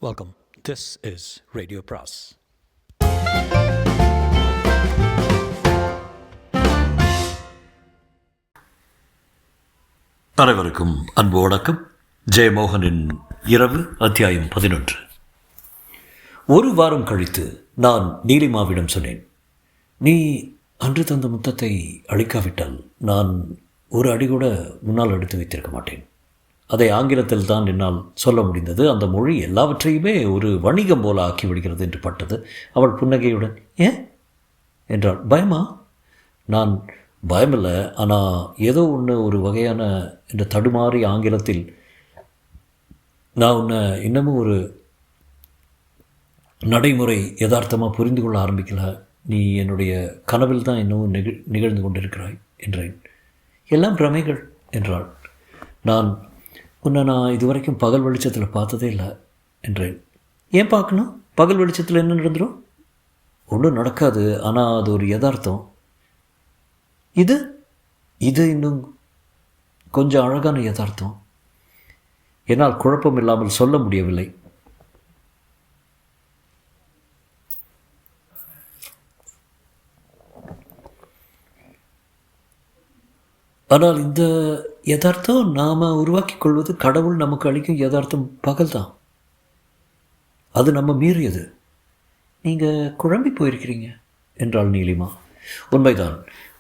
Welcome. This is Radio Pras. அனைவருக்கும் அன்பு வணக்கம். ஜெயமோகனின் இரவு அத்தியாயம் 11. ஒரு வாரம் கழித்து நான் நீலிமாவிடம் சொன்னேன், நீ அன்று தந்த முத்தத்தை அழிக்காவிட்டால் நான் ஒரு அடி கூட முன்னால் எடுத்து வைத்திருக்க மாட்டேன். அதை ஆங்கிலத்தில் தான் என்னால் சொல்ல முடிந்தது. அந்த மொழி எல்லாவற்றையுமே ஒரு வணிகம் போல ஆக்கிவிடுகிறது என்று பட்டது. அவள் புன்னகையுடன் ஏன் என்றாள். பயமா? நான் பயமில்லை, ஆனால் ஏதோ ஒன்று ஒரு வகையான இந்த தடுமாறி ஆங்கிலத்தில் நான் உன்னை இன்னமும் ஒரு நடைமுறை யதார்த்தமாக புரிந்து கொள்ள ஆரம்பிக்கல. நீ என்னுடைய கனவில் தான் இன்னமும் நிகழ்ந்து கொண்டிருக்கிறாய் என்றேன். எல்லாம் பிரமைகள் என்றாள். உன்னை நான் இதுவரைக்கும் பகல் வெளிச்சத்தில் பார்த்ததே இல்லை என்றேன். ஏன் பார்க்கணும்? பகல் வெளிச்சத்தில் என்ன நடந்துடும்? ஒன்றும் நடக்காது, ஆனால் அது ஒரு யதார்த்தம். இது இது இன்னும் கொஞ்சம் அழகான யதார்த்தம். என்னால் குழப்பம் இல்லாமல் சொல்ல முடியவில்லை. ஆனால் இந்த யதார்த்தம் நாம் உருவாக்கி கொள்வது, கடவுள் நமக்கு அளிக்கும் யதார்த்தம் பகல் தான். அது நம்ம மீறியது. நீங்கள் குழம்பி போயிருக்கிறீங்க என்றாள் நீலிமா. உண்மைதான்,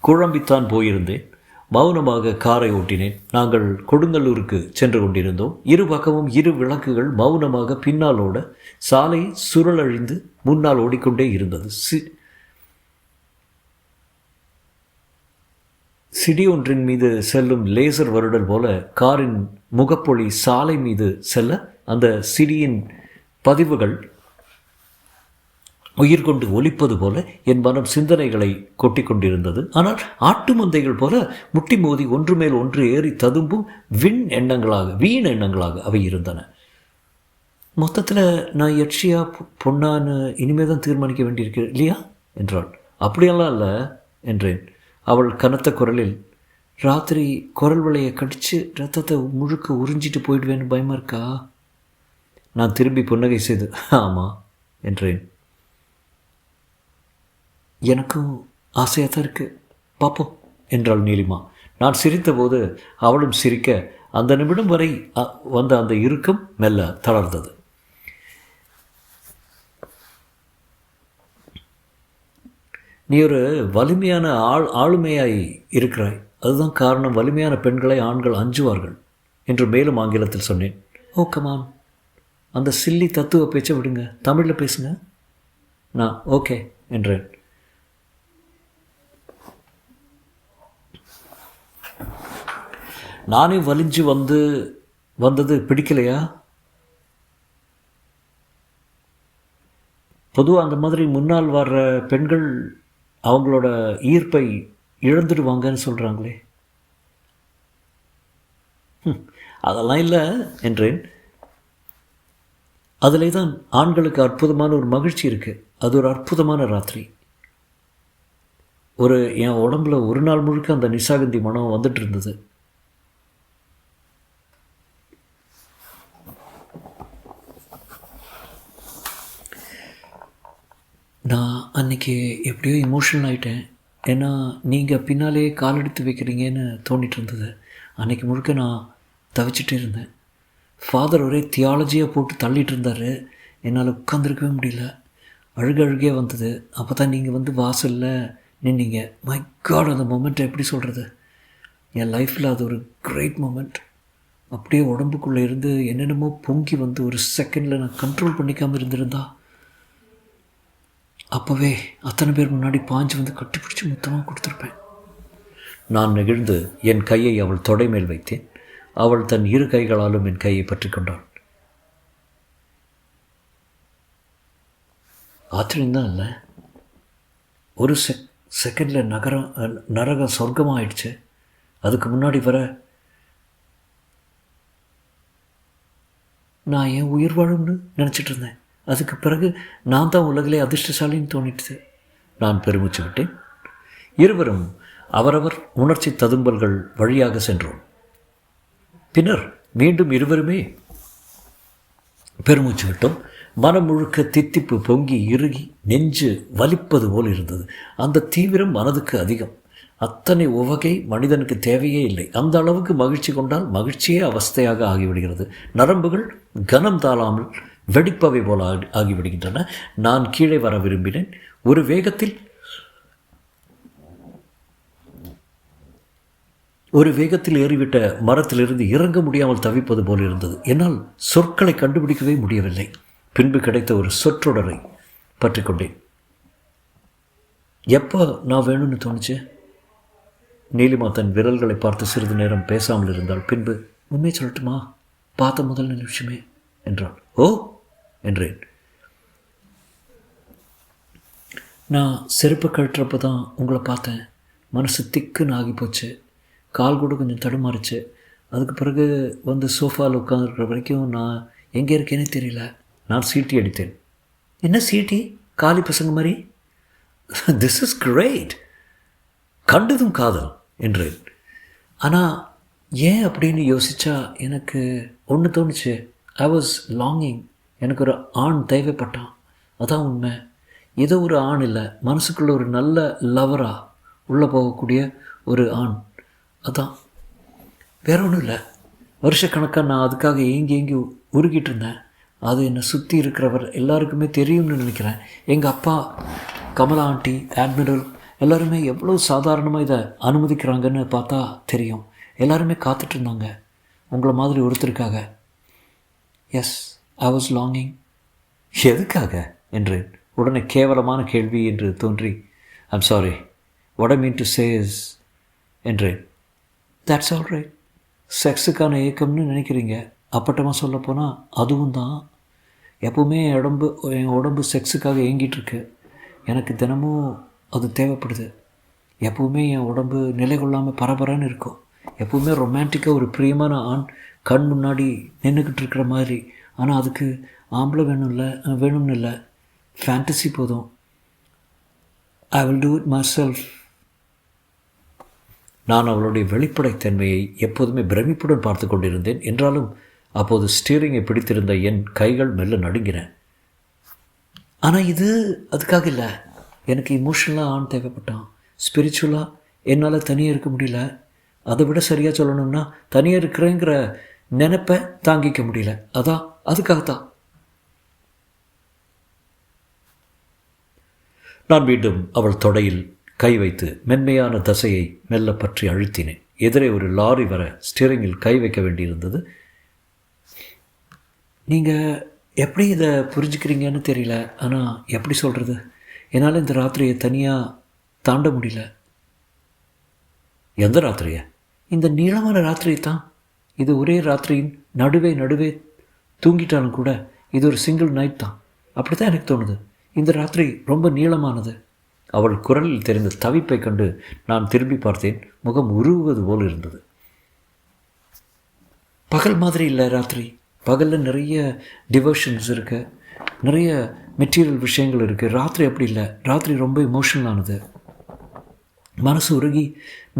குழம்பித்தான் போயிருந்தேன். மௌனமாக காரை ஓட்டினேன். நாங்கள் கொடுங்கல்லூருக்கு சென்று கொண்டிருந்தோம். இரு பக்கமும் இரு விளக்குகள் மௌனமாக பின்னாலோட சாலை சுழலழிந்து முன்னால் ஓடிக்கொண்டே இருந்தது. சிடி ஒன்றின் மீது செல்லும் லேசர் வருடல் போல காரின் முகப்பொழி சாலை மீது செல்ல அந்த சிடியின் பதிவுகள் உயிர் கொண்டு ஒலிப்பது போல என் மனம் சிந்தனைகளை கொட்டி கொண்டிருந்தது. ஆனால் ஆட்டு மந்தைகள் போல முட்டி மோதி ஒன்று மேல் ஒன்று ஏறி ததும்பும் வீண் எண்ணங்களாக அவை இருந்தன. மொத்தத்தில் நான் யட்சியா பொண்ணான்னு இனிமேல் தான் தீர்மானிக்க வேண்டியிருக்கு இல்லையா என்றாள். அப்படியெல்லாம் இல்லை என்றேன். அவள் கனத்த குரலில், ராத்திரி குரல் வளையை கடித்து ரத்தத்தை முழுக்க உறிஞ்சிட்டு போயிடுவேன்னு பயமாக இருக்கா? நான் திரும்பி புன்னகை செய்து ஆமாம் என்றேன். எனக்கும் ஆசையாக தான் இருக்குது, பார்ப்போம் என்றாள் நீலிமா. நான் சிரித்தபோது அவளும் சிரிக்க அந்த நிமிடம் வரை வந்த அந்த இறுக்கம் மெல்ல தளர்ந்தது. நீ ஒரு வலிமையான ஆளுமையாய் இருக்கிறாய். அதுதான் காரணம். வலிமையான பெண்களை ஆண்கள் அஞ்சுவார்கள் என்று மேலும் ஆங்கிலத்தில் சொன்னேன். ஓ கமான், அந்த சில்லி தத்துவ பேச்சை விடுங்க, தமிழில் பேசுங்க. நான் ஓகே என்றேன். நானே வலிஞ்சு வந்தது பிடிக்கலையா? பொதுவாக அந்த மாதிரி முன்னால் வர்ற பெண்கள் அவங்களோட ஈர்ப்பை இழந்துடுவாங்கன்னு சொல்கிறாங்களே. அதெல்லாம் இல்லை என்றேன். அதிலே தான் ஆண்களுக்கு அற்புதமான ஒரு மகிழ்ச்சி இருக்குது. அது ஒரு அற்புதமான ராத்திரி. என் உடம்புல ஒரு நாள் முழுக்க அந்த நிசாகந்தி மனம் வந்துட்டு இருந்தது. நான் அன்றைக்கி எப்படியோ இமோஷனல் ஆகிட்டேன். ஏன்னா நீங்கள் பின்னாலே கால் எடுத்து வைக்கிறீங்கன்னு தோண்டிகிட்டு இருந்தது. அன்றைக்கி முழுக்க நான் தவிச்சிட்டே இருந்தேன். ஃபாதர் ஒரே தியாலஜியாக போட்டு தள்ளிகிட்டு இருந்தார். என்னால் உட்காந்துருக்கவே முடியல. அழுகே வந்தது. அப்போ தான் நீங்கள் வந்து வாசலில் நின்னீங்க. மை காட், அந்த மொமெண்ட்டை எப்படி சொல்கிறது? என் லைஃப்பில் அது ஒரு கிரேட் மொமெண்ட். அப்படியே உடம்புக்குள்ளே இருந்து என்னென்னமோ பொங்கி வந்து ஒரு செகண்டில் நான் கண்ட்ரோல் பண்ணிக்காமல் இருந்திருந்தா அப்போவே அத்தனை பேர் முன்னாடி பாஞ்சு வந்து கட்டிப்பிடிச்சி முத்தமாக கொடுத்துருப்பேன். நான் நெகிழ்ந்து என் கையை அவள் தொடை மேல் வைத்தேன். அவள் தன் இரு கைகளாலும் என் கையை பற்றி கொண்டாள். ஆச்சரியம்தான் இல்லை? ஒரு செகண்டில் நரகம் சொர்க்கமாக ஆயிடுச்சு. அதுக்கு முன்னாடி வர நான் ஏன் உயிர் வாழும்னு நினச்சிட்டு இருந்தேன். அதுக்கு பிறகு நான் தான் உலகிலே அதிர்ஷ்டசாலின்னு தோணிட்டுது. நான் பெருமிச்சு விட்டேன். இருவரும் அவரவர் உணர்ச்சி ததும்பல்கள் வழியாக சென்றோம். பின்னர் மீண்டும் இருவருமே பெருமூச்சு விட்டோம். மனம் முழுக்க தித்திப்பு பொங்கி இறுகி நெஞ்சு வலிப்பது போல் இருந்தது. அந்த தீவிரம் மனதுக்கு அதிகம். அத்தனை உவகை மனிதனுக்கு தேவையே இல்லை. அந்த அளவுக்கு மகிழ்ச்சி கொண்டால் மகிழ்ச்சியே அவஸ்தையாக ஆகிவிடுகிறது. நரம்புகள் கனம் தாழாமல் வெடிப்பவை போல ஆகிவிடுகின்றன. நான் கீழே வர விரும்பினேன். ஒரு வேகத்தில் ஏறிவிட்ட மரத்திலிருந்து இறங்க முடியாமல் தவிப்பது போல் இருந்தது. என்னால் சொற்களை கண்டுபிடிக்கவே முடியவில்லை. பின்பு கிடைத்த ஒரு சொற்றொடரை பற்றி கொண்டேன். எப்போ நான் வேணும்னு தோணுச்சு? நீலிமா தன் விரல்களை பார்த்து சிறிது நேரம் பேசாமல் இருந்தாள். பின்பு, உண்மையை சொல்லட்டுமா, பார்த்த முதல் நிமிஷமே என்றாள். ஓ என்றேன். நான் செருப்பு கழட்டுறப்ப தான் உங்களை பார்த்தேன். மனசு திக்குன்னு ஆகி போச்சு. கால் கூட கொஞ்சம் தடுமாறிச்சு. அதுக்கு பிறகு வந்து சோஃபாவில் உட்காந்துருக்கிற வரைக்கும் நான் எங்கே இருக்கேனே தெரியல. நான் சீட்டி அடித்தேன். என்ன சீட்டி? காலி பசங்க மாதிரி. This is great. கண்டதும் காதல் என்றேன். ஆனால் ஏன் அப்படின்னு யோசித்தா எனக்கு ஒன்று தோணுச்சு. ஐ வாஸ் லாங்கிங். எனக்கு ஒரு ஆண் தேவைப்பட்டான். அதான் உண்மை. ஏதோ ஒரு ஆண் இல்லை, மனசுக்குள்ள ஒரு நல்ல லவராக உள்ளே போகக்கூடிய ஒரு ஆண். அதான், வேற ஒன்றும் இல்லை. வருஷக்கணக்காக நான் அதுக்காக ஏங்கி உருகிட்டு இருந்தேன். அது என்னை சுற்றி இருக்கிறவர் எல்லாருக்குமே தெரியும்னு நினைக்கிறேன். எங்கள் அப்பா, கமலா ஆண்டி, அட்மிரல் எல்லாருமே எவ்வளோ சாதாரணமாக இதை அனுமதிக்கிறாங்கன்னு பார்த்தா தெரியும். எல்லாருமே காத்துட்ருந்தாங்க உங்களை மாதிரி ஒருத்தருக்காக. Yes, I was longing. எதுக்காக என்றேன். உடனே கேவலமான கேள்வி என்று தோன்றி, I'm sorry, what I mean to say is என்றேன். That's all right. செக்ஸுக்கான ஏக்கம்னு நினைக்கிறீங்க. அப்பட்டமாக சொல்லப்போனால் அதுவும் தான். எப்போவுமே என் உடம்பு செக்ஸுக்காக ஏங்கிட்டுருக்கு. எனக்கு தினமும் அது தேவைப்படுது. எப்போவுமே என் உடம்பு நிலை கொள்ளாமல் பரபரன்னு இருக்கும். எப்போவுமே ரொமான்டிக்காக ஒரு பிரியமான ஆண் கண் முன்னாடி நின்றுக்கிட்டு இருக்கிற மாதிரி. ஆனால் அதுக்கு ஆம்பளை வேணும்னு இல்லை, ஃபேண்டசி போதும். I will do it my self. நான் அவளுடைய வெளிப்படைத்தன்மையை எப்போதுமே பிரமிப்புடன் பார்த்து கொண்டிருந்தேன். என்றாலும் அப்போது ஸ்டீரிங்கை பிடித்திருந்த என் கைகள் மெல்ல நடுங்கின. ஆனால் இது அதுக்காக இல்லை. எனக்கு இமோஷனலாக ஆண் தேவைப்பட்டான். ஸ்பிரிச்சுவலாக என்னால் தனியாக இருக்க முடியல. அதை விட சரியாக சொல்லணும்னா, தனியாக இருக்கிறேங்கிற நினைப்பை தாங்கிக்க முடியல. அதான், அதுக்காகத்தான். நான் மீண்டும் அவள் தொடையில் கை வைத்து மென்மையான தசையை மெல்ல பற்றி அழுத்தினேன். எதிரே ஒரு லாரி வர ஸ்டீரிங்கில் கை வைக்க வேண்டியிருந்தது. நீங்கள் எப்படி இதை புரிஞ்சுக்கிறீங்கன்னு தெரியல. ஆனால் எப்படி சொல்கிறது, என்னால் இந்த ராத்திரியை தனியாக தாண்ட முடியல. எந்த ராத்திரியை? இந்த நீளமான ராத்திரியை தான். இது ஒரே ராத்திரியின் நடுவே தூங்கிட்டாலும் கூட இது ஒரு சிங்கிள் நைட் தான். அப்படி தான் எனக்கு தோணுது. இந்த ராத்திரி ரொம்ப நீளமானது. அவள் குரலில் தெரிந்த தவிப்பை கண்டு நான் திரும்பி பார்த்தேன். முகம் உருகுவது போல் இருந்தது. பகல் மாதிரி இல்லை ராத்திரி. பகலில் நிறைய டிவோஷன்ஸ் இருக்குது, நிறைய மெட்டீரியல் விஷயங்கள் இருக்குது. ராத்திரி அப்படி இல்லை. ராத்திரி ரொம்ப இமோஷனலானது. மனசு உருகி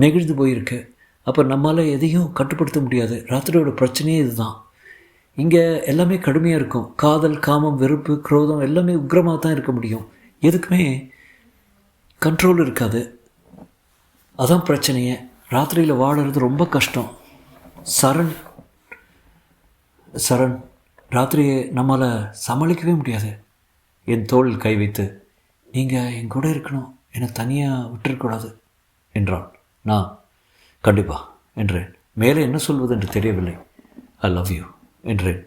நெகிழ்ந்து போயிருக்கு. அப்போ நம்மளால் எதையும் கட்டுப்படுத்த முடியாது. ராத்திரியோட பிரச்சனையே இதுதான். இங்கே எல்லாமே கடுமையாக இருக்கும். காதல், காமம், வெறுப்பு, குரோதம் எல்லாமே உக்கிரமாக தான் இருக்க முடியும். எதுக்குமே கண்ட்ரோல் இருக்காது. அதான் பிரச்சனையே. ராத்திரியில் வாழறது ரொம்ப கஷ்டம். சரண் ராத்திரியை நம்மளால் சமாளிக்கவே முடியாது. என் தோளில் கை வைத்து, நீங்கள் என் கூட இருக்கணும், என்னை தனியாக விட்டுருக்கூடாது என்றான். நான் கண்டிப்பா என்றேன். மேலே என்ன சொல்வது என்று தெரியவில்லை. ஐ லவ் யூ என்றேன்.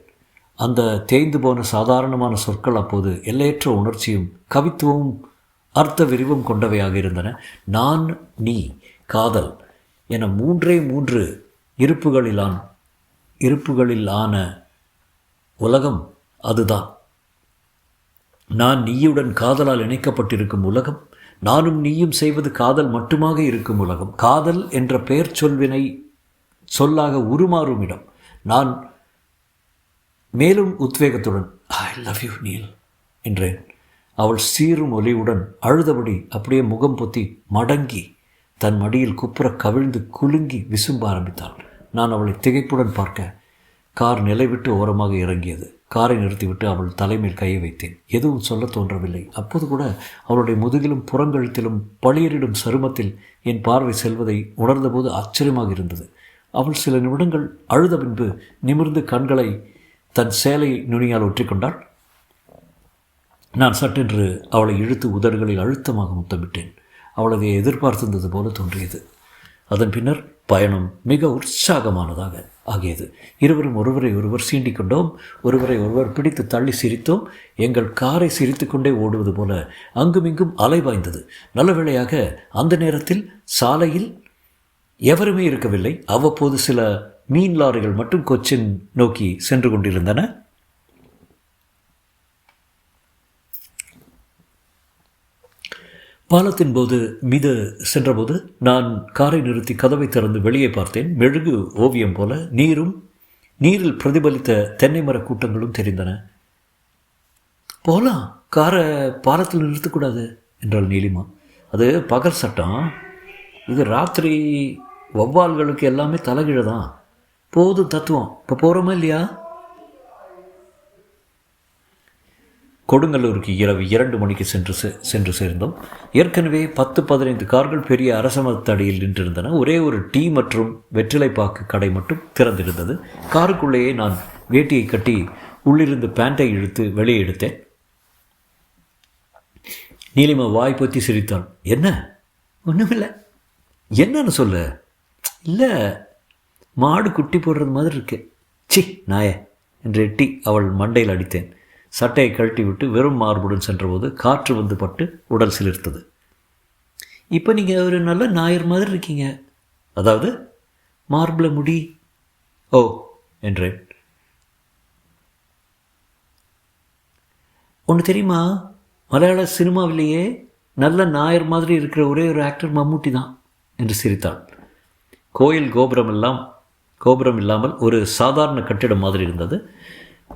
அந்த தேய்ந்து போன சாதாரணமான சொற்கள் அப்போது எல்லையற்ற உணர்ச்சியும் கவித்துவமும் அர்த்த விரிவும் கொண்டவையாக இருந்தன. நான், நீ, காதல் என மூன்று இருப்புகளிலான உலகம் அதுதான். நான் நீயுடன் காதலால் இணைக்கப்பட்டிருக்கும் உலகம். நானும் நீயும் செய்வது காதல் மட்டுமாக இருக்கும் உலகம். காதல் என்ற பெயர் சொல்லாக உருமாறும் இடம். நான் மேலும் உத்வேகத்துடன் ஐ லவ் யூ நீல் என்றேன். அவள் சீரும் ஒலியுடன் அழுதபடி அப்படியே முகம் பொத்தி மடங்கி தன் மடியில் குப்புற கவிழ்ந்து குலுங்கி விசும்ப ஆரம்பித்தாள். நான் அவளை திகைப்புடன் பார்க்க, கார் நிலை விட்டு ஓரமாக இறங்கியது. காரை நிறுத்திவிட்டு அவள் தலைமையில் கையை வைத்தேன். எதுவும் சொல்ல தோன்றவில்லை. அப்போது கூட அவளுடைய முதுகிலும் புறங்கழுத்திலும் பளியரிடும் சருமத்தில் என் பார்வை செல்வதை உணர்ந்தபோது ஆச்சரியமாக இருந்தது. அவள் சில நிமிடங்கள் அழுத பின்பு நிமிர்ந்து கண்களை தன் சேலை நுனியால் ஒற்றிக்கொண்டாள். நான் சட்டென்று அவளை இழுத்து உதடுகளில் அழுத்தமாக முத்தமிட்டேன். அவள் அதை எதிர்பார்த்திருந்தது போல தோன்றியது. அதன் பின்னர் பயணம் மிக உற்சாகமானதாக ஆகியது. இருவரும் ஒருவரை ஒருவர் சீண்டிக் கொண்டோம், ஒருவரை ஒருவர் பிடித்து தள்ளி சிரித்தோம். எங்கள் காரை சிரித்து கொண்டே ஓடுவது போல அங்குமிங்கும் அலைபாய்ந்தது. நல்ல வேளையாக அந்த நேரத்தில் சாலையில் எவருமே இருக்கவில்லை. அவ்வப்போது சில மீன் லாரிகள் மட்டும் கொச்சின் நோக்கி சென்று கொண்டிருந்தன. பாலத்தின் போது மீது சென்றபோது நான் காரை நிறுத்தி கதவை திறந்து வெளியே பார்த்தேன். மெழுகு ஓவியம் போல நீரில் பிரதிபலித்த தென்னை மர கூட்டங்களும் தெரிந்தன. போலாம், காரை பாலத்தில் நிறுத்தக்கூடாது என்றாள் நீலிமா. அது பகல் சட்டம், இது ராத்திரி வௌவால்களுக்கு எல்லாமே தலைகீழ தான். போதும் தத்துவம். இப்போ போகிறோமா இல்லையா? கொடுங்கல்லூருக்கு இரவு 2 மணிக்கு சென்று சேர்ந்தோம். ஏற்கனவே 10-15 கார்கள் பெரிய அரசமரத்தடியில் நின்றிருந்தன. ஒரே ஒரு டீ மற்றும் வெற்றிலைப்பாக்கு கடை மட்டும் திறந்திருந்தது. காருக்குள்ளேயே நான் வேட்டியை கட்டி உள்ளிருந்து பேண்டை இழுத்து வெளியே எடுத்தேன். நீலிமா வாய் பொத்தி சிரித்தாள். என்ன? ஒன்றுமில்லை. என்னன்னு சொல்ல? இல்லை, மாடு குட்டி போடுறது மாதிரி இருக்கு. சி நாயே என்று எட்டி அவள் மண்டையில் அடித்தேன். சட்டையை கழட்டி விட்டு வெறும் மார்புடன் சென்றபோது காற்று வந்து பட்டு உடல் சிலிர்த்தது. இப்போ நீங்கள் ஒரு நல்ல நாயர் மாதிரி இருக்கீங்க. அதாவது மார்பில் முடி. ஓ என்றேன். ஒன்று தெரியுமா, மலையாள சினிமாவிலேயே நல்ல நாயர் மாதிரி இருக்கிற ஒரே ஒரு ஆக்டர் மம்முட்டி தான் என்று சிரித்தாள். கோயில் கோபுரம் இல்லாமல் ஒரு சாதாரண கட்டிடம் மாதிரி இருந்தது.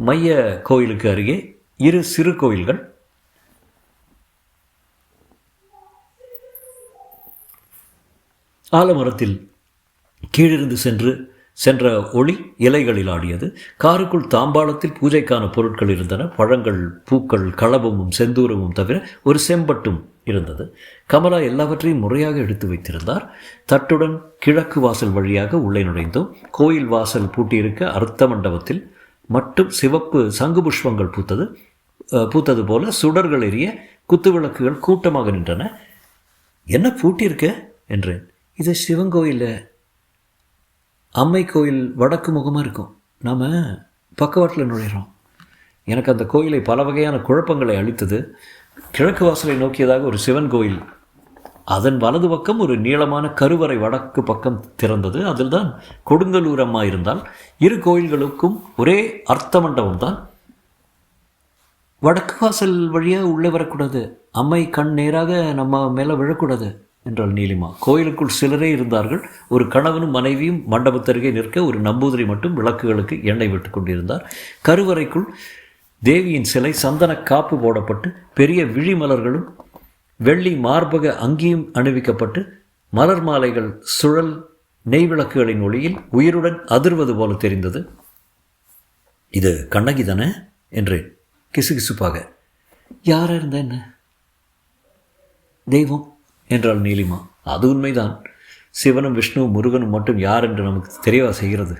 மைய கோயிலுக்கு அருகே 2 சிறு கோயில்கள். ஆலமரத்தில் கீழிருந்து சென்ற ஒளி இலைகளில் ஆடியது. காருக்குள் தாம்பாளத்தில் பூஜைக்கான பொருட்கள் இருந்தன. பழங்கள், பூக்கள், களபமும் செந்தூரமும் தவிர ஒரு செம்பட்டும் இருந்தது. கமலா எல்லாவற்றையும் முறையாக எடுத்து வைத்திருந்தார். தட்டுடன் கிழக்கு வாசல் வழியாக உள்ளே நுழைந்தோம். கோயில் வாசல் பூட்டியிருக்க அர்த்த மண்டபத்தில் மட்டும் சிவப்பு சங்கு புஷ்பங்கள் பூத்தது போல சுடர்கள் எரிய குத்துவிளக்குகள் கூட்டமாக நின்றன. என்ன பூட்டியிருக்க என்றேன். இது சிவன் கோயில், அம்மை கோயில் வடக்கு முகமாக இருக்கும். நாம் பக்கவாட்டில் நுழைகிறோம். எனக்கு அந்த கோயிலை பல வகையான குழப்பங்களை அளித்தது. கிழக்கு வாசலை நோக்கியதாக ஒரு சிவன் கோயில், அதன் வலது பக்கம் ஒரு நீளமான கருவறை வடக்கு பக்கம் திறந்தது. அதில் தான் கொடுங்கல்லூர் அம்மா இருந்தால். 2 கோயில்களுக்கும் ஒரே அர்த்த மண்டபம் தான். வடக்கு வாசல் வழியாக உள்ளே வரக்கூடாது, அம்மை கண் நேராக நம்ம மேலே விழக்கூடாது என்றாள் நீலிமா. கோயிலுக்குள் சிலரே இருந்தார்கள். ஒரு கணவனும் மனைவியும் மண்டபத்தருகே நிற்க, ஒரு நம்பூதிரி மட்டும் விளக்குகளுக்கு எண்ணெய் விட்டு கொண்டிருந்தார். கருவறைக்குள் தேவியின் சிலை சந்தன காப்பு போடப்பட்டு பெரிய விழி மலர்களும் வெள்ளி மார்பக அங்கியும் அணிவிக்கப்பட்டு மலர் மாலைகள் சுழல் நெய் விளக்குகளின் ஒளியில் உயிருடன் அதிர்வது போல தெரிந்தது. இது கண்ணகி தானே என்றேன் கிசுகிசுப்பாக. யாராக இருந்த என்ன? தெய்வம் என்றாள் நீலிமா. அது உண்மைதான். சிவனும் விஷ்ணுவும் முருகனும் மட்டும் யார் என்று நமக்கு தெரியவா செய்கிறது?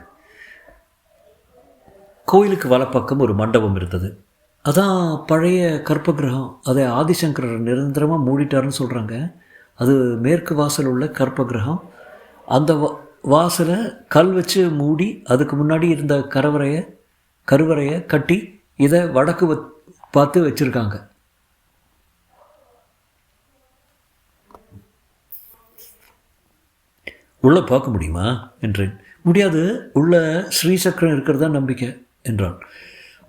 கோயிலுக்கு வலப்பக்கம் ஒரு மண்டபம் இருந்தது. அதான் பழைய கற்ப கிரகம். அதை ஆதிசங்கரர் நிரந்தரமாக மூடிட்டார்னு சொல்கிறாங்க. அது மேற்கு வாசல் உள்ள கற்ப கிரகம். அந்த வாசலை கல் வச்சு மூடி அதுக்கு முன்னாடி இருந்த கருவறையை கட்டி இதை வடக்கு பார்த்து வச்சுருக்காங்க. உள்ளே பார்க்க முடியுமா என்றேன். முடியாது, உள்ள ஸ்ரீசக்கரம் இருக்கிறதா நம்பிக்கை என்றான்.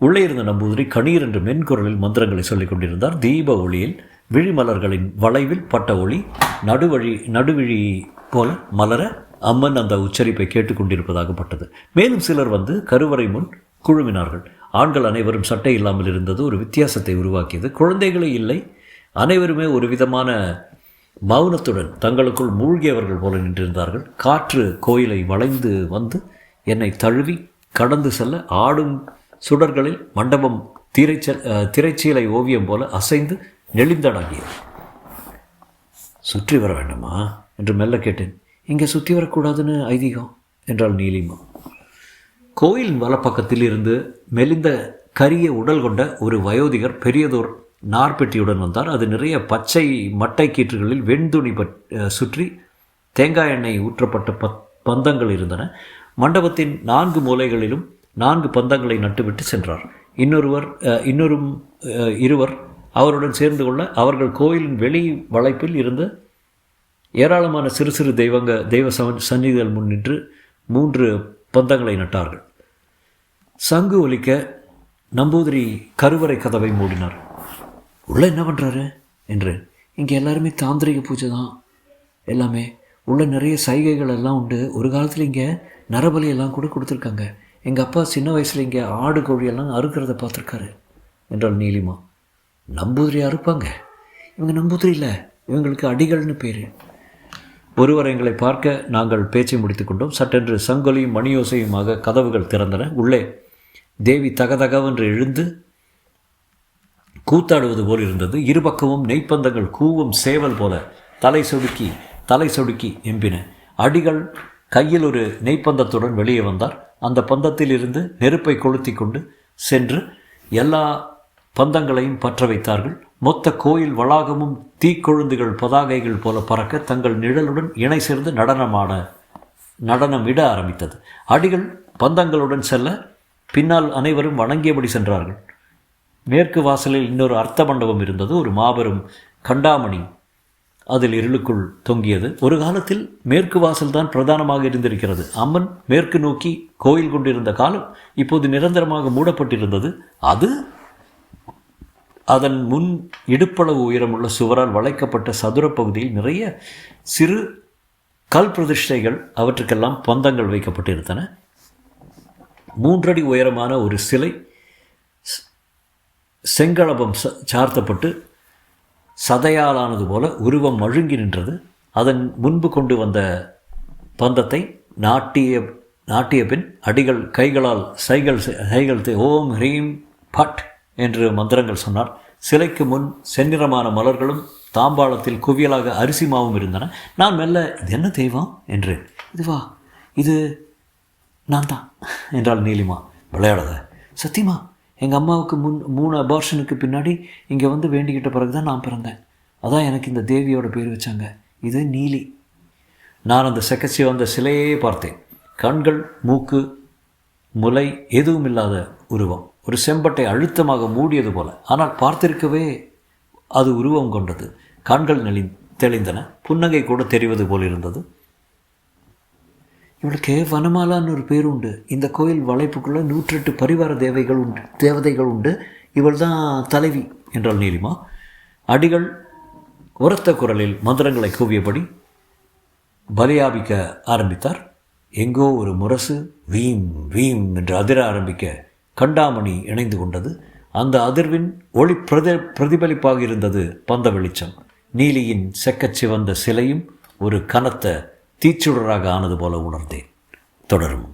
உள்ளே இருந்த நம்பூதிரி கணீர் என்று மென்குரலில் மந்திரங்களை சொல்லிக் கொண்டிருந்தார். தீப ஒளியில் விழிமலர்களின் வளைவில் பட்ட ஒளி நடுவிழி போல மலர அம்மன் அந்த உச்சரிப்பை கேட்டுக்கொண்டிருப்பதாகப்பட்டது. மேலும் சிலர் வந்து கருவறை முன் குழுமினார்கள். ஆண்கள் அனைவரும் சட்டை இல்லாமல் இருந்தது ஒரு வித்தியாசத்தை உருவாக்கியது. குழந்தைகளே இல்லை. அனைவருமே ஒரு விதமான மௌனத்துடன் தங்களுக்குள் மூழ்கியவர்கள் போல நின்றிருந்தார்கள். காற்று கோயிலை வளைந்து வந்து என்னை தழுவி கடந்து செல்ல ஆடும் சுடர்களில் மண்டபம் திரைச்சீலை ஓவியம் போல அசைந்து நெளிந்தடங்கியது. சுற்றி வர வேண்டாமா என்று மெல்ல கேட்டேன். இங்கே சுற்றி வரக்கூடாதுன்னு ஐதீகம் என்றாள் நீலிமா. கோயிலின் வலப்பக்கத்தில் இருந்து மெலிந்த கரிய உடல் கொண்ட ஒரு வயோதிகர் பெரியதோர் நார்பெட்டியுடன் வந்தார். அது நிறைய பச்சை மட்டை கீற்றுகளில் வெண்துணி சுற்றி தேங்காய் எண்ணெய் ஊற்றப்பட்ட பந்தங்கள் இருந்தன. மண்டபத்தின் 4 மூலைகளிலும் 4 பந்தங்களை நட்டுவிட்டு சென்றார். இருவர் அவருடன் சேர்ந்து கொள்ள அவர்கள் கோயிலின் வெளி வளைப்பில் இருந்த ஏராளமான சிறு சிறு தெய்வ சந்நிதிகள் முன்னின்று 3 பந்தங்களை நட்டார்கள். சங்கு ஒலிக்க நம்பூதிரி கருவறை கதவை மூடினார். உள்ளே என்ன பண்ணுறாரு என்று. இங்கே எல்லாருமே தாந்திரிக பூஜை தான், எல்லாமே உள்ள நிறைய சைகைகள் எல்லாம் உண்டு. ஒரு காலத்தில் இங்கே நரபலி எல்லாம் கூட கொடுத்துருக்காங்க. எங்கள் அப்பா சின்ன வயசில் இங்கே ஆடு கோழியெல்லாம் அறுக்கிறத பார்த்துருக்காரு என்றாள் நீலிமா. நம்பூதிரி அறுப்பாங்க? இவங்க நம்பூதிரி இல்லை, இவங்களுக்கு அடிகள்னு பேர். ஒருவர் எங்களை பார்க்க நாங்கள் பேச்சை முடித்து கொண்டோம். சட்டென்று சங்கொலியும் மணியோசையுமாக கதவுகள் திறந்தன. உள்ளே தேவி தகதகவென்று எழுந்து கூத்தாடுவது போல் இருந்தது. இருபக்கமும் நெய்ப்பந்தங்கள் கூவும் சேவல் போல தலை சொடுக்கி எம்பின. அடிகள் கையில் ஒரு நெய்ப்பந்தத்துடன் வெளியே வந்தார். அந்த பந்தத்தில் இருந்து நெருப்பை கொளுத்தி கொண்டு சென்று எல்லா பந்தங்களையும் பற்ற வைத்தார்கள். மொத்த கோயில் வளாகமும் தீக்கொழுந்துகள் பதாகைகள் போல பறக்க தங்கள் நிழலுடன் இணை சேர்ந்து நடனமிட ஆரம்பித்தது. அடிகள் பந்தங்களுடன் செல்ல பின்னால் அனைவரும் வணங்கியபடி சென்றார்கள். மேற்கு வாசலில் இன்னொரு அர்த்த மண்டபம் இருந்தது. ஒரு மாபெரும் கண்டாமணி அதில் இருளுக்குள் தொங்கியது. ஒரு காலத்தில் மேற்கு வாசல் தான் பிரதானமாக இருந்திருக்கிறது. அம்மன் மேற்கு நோக்கி கோயில் கொண்டிருந்த காலம் இப்போது நிரந்தரமாக மூடப்பட்டிருந்தது. அதன் முன் இடுப்பளவு உயரமுள்ள சுவரால் வளைக்கப்பட்ட சதுர பகுதியில் நிறைய சிறு கல் பிரதிஷ்டைகள், அவற்றுக்கெல்லாம் பந்தங்கள் வைக்கப்பட்டிருந்தன. 3 அடி உயரமான ஒரு சிலை செங்களபம் சார்த்தப்பட்டு சதையாலானது போல உருவம் மழுங்கி நின்றது. அதன் முன்பு கொண்டு வந்த பந்தத்தை நாட்டிய பின் அடிகள் கைகளால் சைகள் ஓம் ஹ்ரீம் பட் என்று மந்திரங்கள் சொன்னார். சிலைக்கு முன் செந்நிறமான மலர்களும் தாம்பாளத்தில் குவியலாக அரிசி மாவும் இருந்தன. நான் மெல்ல, இது என்ன தெய்வம் என்றேன். இதுவா, இது நான் தான் என்றாள் நீலிமா. விளையாடாத. சத்தியமா, எங்கள் அம்மாவுக்கு 3 அபார்ஷனுக்கு பின்னாடி இங்கே வந்து வேண்டிக்கிட்ட பிறகு தான் நான் பிறந்தேன். அதான் எனக்கு இந்த தேவியோட பேர் வச்சாங்க. இது நீலி. நான் அந்த செக்கச்சி வந்த சிலையே பார்த்தேன். கண்கள், மூக்கு, முலை எதுவும் இல்லாத உருவம். ஒரு செம்பட்டை அழுத்தமாக மூடியது போல. ஆனால் பார்த்திருக்கவே அது உருவம் கொண்டது. கண்கள் தெளிந்தன. புன்னகை கூட தெரிவது போல் இருந்தது. இவளுக்கு வனமாலான்னு ஒரு பேர் உண்டு. இந்த கோயில் வளைப்புக்குள்ளே 108 பரிவார தேவதைகள் உண்டு. இவள் தான் தலைவி என்றாள் நீலிமா. அடிகள் உரத்த குரலில் மந்திரங்களை கூவியபடி பலியாபிக்க ஆரம்பித்தார். எங்கோ ஒரு முரசு வீம் வீம் என்று அதிர ஆரம்பிக்க கண்டாமணி இணைந்து கொண்டது. அந்த அதிர்வின் ஒளி பிரதிபலிப்பாக இருந்தது பந்த வெளிச்சம். நீலியின் செக்கச் சிவந்த சிலையும் ஒரு கனத்த தீச்சுடராக ஆனது போல உணர்ந்தேன். தொடரும்.